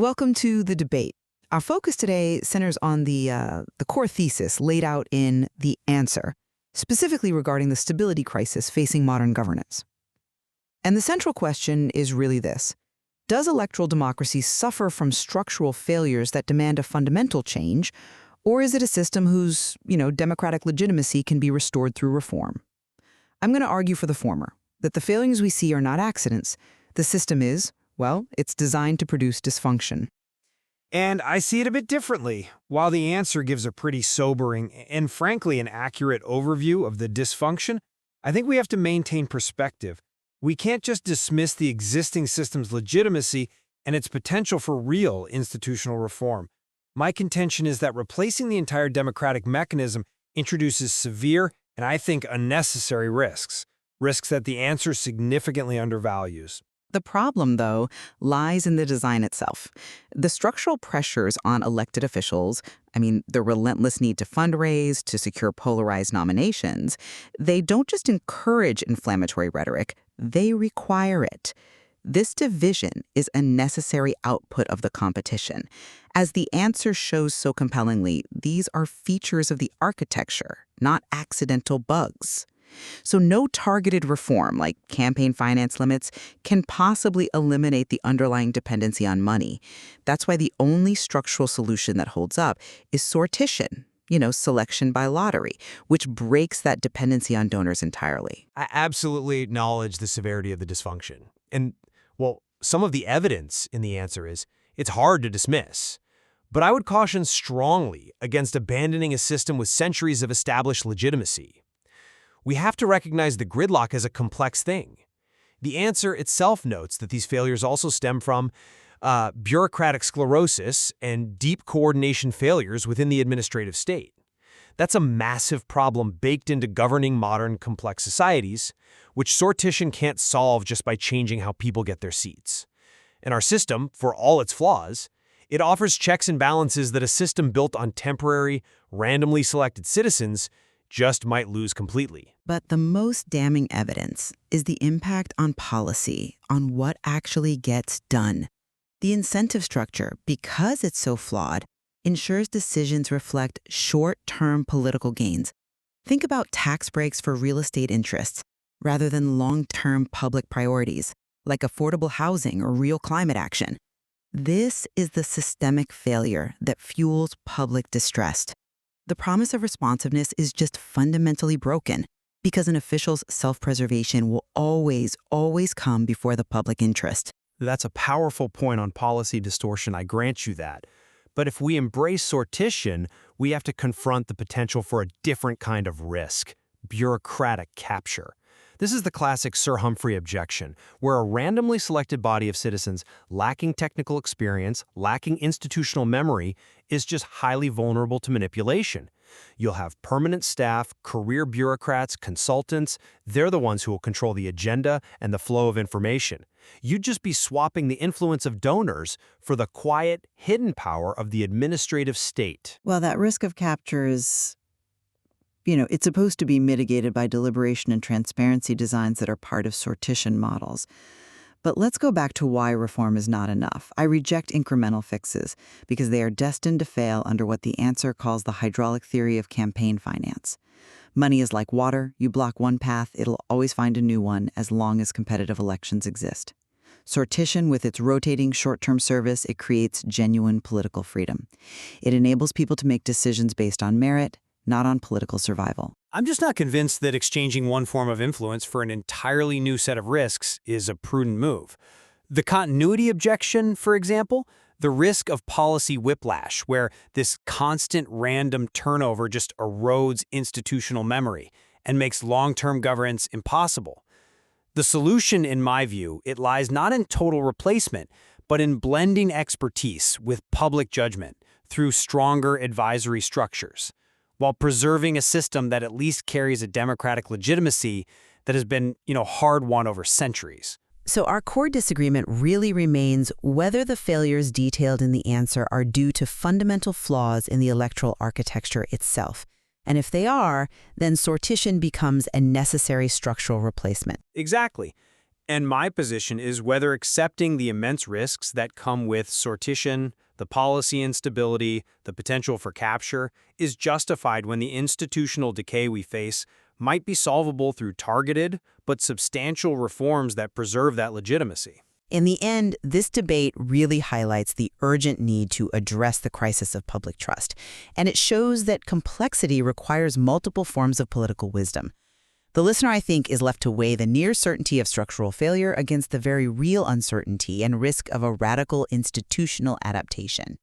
Welcome to the debate. Our focus today centers on the core thesis laid out in The Answer, specifically regarding the stability crisis facing modern governance. And the central question is really this. Does electoral democracy suffer from structural failures that demand a fundamental change, or is it a system whose, democratic legitimacy can be restored through reform? I'm going to argue for the former, that the failures we see are not accidents. The system is, well, it's designed to produce dysfunction. And I see it a bit differently. While The Answer gives a pretty sobering and frankly an accurate overview of the dysfunction, I think we have to maintain perspective. We can't just dismiss the existing system's legitimacy and its potential for real institutional reform. My contention is that replacing the entire democratic mechanism introduces severe and I think unnecessary risks that The Answer significantly undervalues. The problem, though, lies in the design itself. The structural pressures on elected officials, the relentless need to fundraise, to secure polarized nominations, they don't just encourage inflammatory rhetoric, they require it. This division is a necessary output of the competition. As The Answer shows so compellingly, these are features of the architecture, not accidental bugs. So no targeted reform, like campaign finance limits, can possibly eliminate the underlying dependency on money. That's why the only structural solution that holds up is sortition, selection by lottery, which breaks that dependency on donors entirely. I absolutely acknowledge the severity of the dysfunction. And, some of the evidence in The Answer is it's hard to dismiss. But I would caution strongly against abandoning a system with centuries of established legitimacy. We have to recognize the gridlock as a complex thing. The Answer itself notes that these failures also stem from bureaucratic sclerosis and deep coordination failures within the administrative state. That's a massive problem baked into governing modern complex societies, which sortition can't solve just by changing how people get their seats. And our system, for all its flaws, it offers checks and balances that a system built on temporary, randomly selected citizens just might lose completely. But the most damning evidence is the impact on policy, on what actually gets done. The incentive structure, because it's so flawed, ensures decisions reflect short-term political gains. Think about tax breaks for real estate interests, rather than long-term public priorities, like affordable housing or real climate action. This is the systemic failure that fuels public distress. The promise of responsiveness is just fundamentally broken because an official's self-preservation will always come before the public interest. That's a powerful point on policy distortion, I grant you that. But if we embrace sortition, we have to confront the potential for a different kind of risk, bureaucratic capture. This is the classic Sir Humphrey objection, where a randomly selected body of citizens lacking technical experience, lacking institutional memory, is just highly vulnerable to manipulation. You'll have permanent staff, career bureaucrats, consultants. They're the ones who will control the agenda and the flow of information. You'd just be swapping the influence of donors for the quiet, hidden power of the administrative state. Well, that risk of capture is, it's supposed to be mitigated by deliberation and transparency designs that are part of sortition models. But let's go back to why reform is not enough. I reject incremental fixes because they are destined to fail under what The Answer calls the hydraulic theory of campaign finance. Money is like water. You block one path, it'll always find a new one as long as competitive elections exist. Sortition, with its rotating short-term service, it creates genuine political freedom. It enables people to make decisions based on merit, not on political survival. I'm just not convinced that exchanging one form of influence for an entirely new set of risks is a prudent move. The continuity objection, for example, the risk of policy whiplash, where this constant random turnover just erodes institutional memory and makes long-term governance impossible. The solution, in my view, it lies not in total replacement, but in blending expertise with public judgment through stronger advisory structures, while preserving a system that at least carries a democratic legitimacy that has been, hard-won over centuries. So our core disagreement really remains whether the failures detailed in The Answer are due to fundamental flaws in the electoral architecture itself. And if they are, then sortition becomes a necessary structural replacement. Exactly. And my position is whether accepting the immense risks that come with sortition, the policy instability, the potential for capture, is justified when the institutional decay we face might be solvable through targeted but substantial reforms that preserve that legitimacy. In the end, this debate really highlights the urgent need to address the crisis of public trust, and it shows that complexity requires multiple forms of political wisdom. The listener, I think, is left to weigh the near certainty of structural failure against the very real uncertainty and risk of a radical institutional adaptation.